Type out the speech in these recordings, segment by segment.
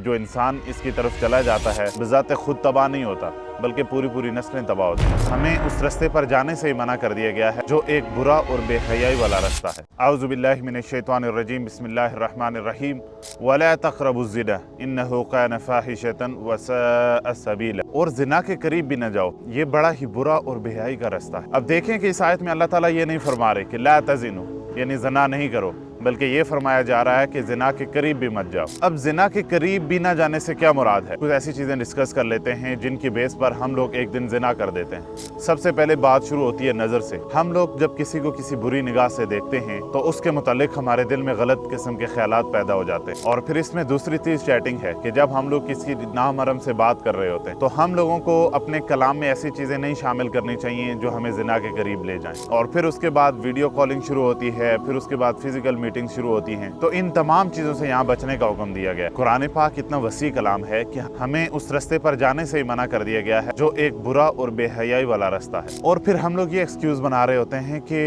जो इंसान इसकी तरफ चला जाता है बज़ाते खुद तबाह नहीं होता बल्कि पूरी पूरी नस्लें तबाह होती हैं। हमें उस रास्ते पर जाने से ही मना कर दिया गया है जो एक बुरा और बेहयाई वाला रास्ता है। औज़ु बिल्लाहि मिनश्शैतानिर्रजीम बिस्मिल्लाहिर्रहमानिर्रहीम वला तक़रबुज़्ज़िना इन्नहु कान फ़ाहिशतन व साअ सबीला। और ज़िना के करीब भी न जाओ, ये बड़ा ही बुरा और बेहयाई का रास्ता है। अब देखें कि इस आयत में अल्लाह ताला ये नहीं फरमा रहे कि ला तज़िनु यानी ज़िना नहीं करो, बल्कि ये फरमाया जा रहा है कि ज़िना के करीब भी मत जाओ। अब ज़िना के करीब भी ना जाने से क्या मुराद है? कुछ ऐसी चीज़ें डिस्कस कर लेते हैं जिनकी बेस पर हम लोग एक दिन ज़िना कर देते हैं। सबसे पहले बात शुरू होती है नज़र से। हम लोग जब किसी को किसी बुरी निगाह से देखते हैं तो उसके मुतालिक हमारे दिल में गलत किस्म के ख्यालात पैदा हो जाते हैं। और फिर इसमें दूसरी चीज़ चैटिंग है कि जब हम लोग किसी नामहरम से बात कर रहे होते हैं तो हम लोगों को अपने कलाम में ऐसी चीज़ें नहीं शामिल करनी चाहिए जो हमें ज़िना के करीब ले जाएं। और फिर उसके बाद वीडियो कॉलिंग शुरू होती है, फिर उसके बाद फिजिकल मीटिंग शुरू होती हैं। तो इन तमाम चीज़ों से यहाँ बचने का हुक्म दिया गया है। कुरान पाक इतना वसी कलाम है कि हमें उस रास्ते पर जाने से ही मना कर दिया गया है जो एक बुरा और बेहयाई वाला रास्ता है। और फिर हम लोग ये एक्सक्यूज़ बना रहे होते हैं कि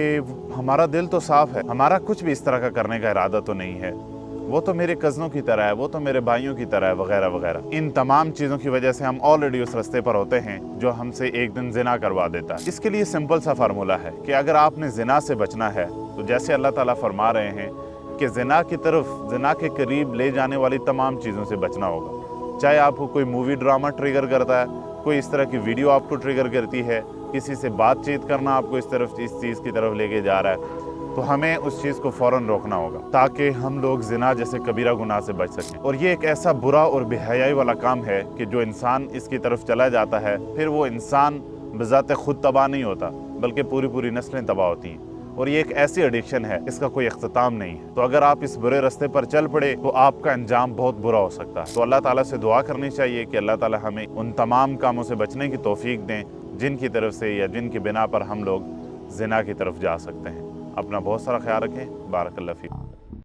हमारा दिल तो साफ है, हमारा कुछ भी इस तरह का करने का इरादा तो नहीं है, वो तो मेरे कज़नों की तरह है, वो तो मेरे भाइयों की तरह है, वगैरह वगैरह। इन तमाम चीज़ों की वजह से हम ऑलरेडी उस रास्ते पर होते हैं जो हमसे एक दिन ज़िना करवा देता है। इसके लिए सिंपल सा फार्मूला है कि अगर आपने ज़िना से बचना है तो जैसे अल्लाह ताला फरमा रहे हैं कि ज़िना की तरफ, ज़िना के करीब ले जाने वाली तमाम चीज़ों से बचना होगा। चाहे आपको कोई मूवी ड्रामा ट्रिगर करता है, कोई इस तरह की वीडियो आपको ट्रिगर करती है, किसी से बातचीत करना आपको इस चीज़ की तरफ लेके जा रहा है, तो हमें उस चीज़ को फ़ौरन रोकना होगा ताकि हम लोग ज़िना जैसे कबीरा गुनाह से बच सकें। और ये एक ऐसा बुरा और बेहयाई वाला काम है कि जो इंसान इसकी तरफ चला जाता है फिर वो इंसान बज़ाते खुद तबाह नहीं होता बल्कि पूरी पूरी नस्लें तबाह होती हैं। और ये एक ऐसी एडिक्शन है, इसका कोई इख्तिताम नहीं है। तो अगर आप इस बुरे रास्ते पर चल पड़े तो आपका अंजाम बहुत बुरा हो सकता है। तो अल्लाह ताला से दुआ करनी चाहिए कि अल्लाह ताला हमें उन तमाम कामों से बचने की तौफीक दें जिनकी तरफ से या जिनकी बिना पर हम लोग ज़िना की तरफ जा सकते हैं। अपना बहुत सारा ख्याल रखें। बारकल्लाह फीक।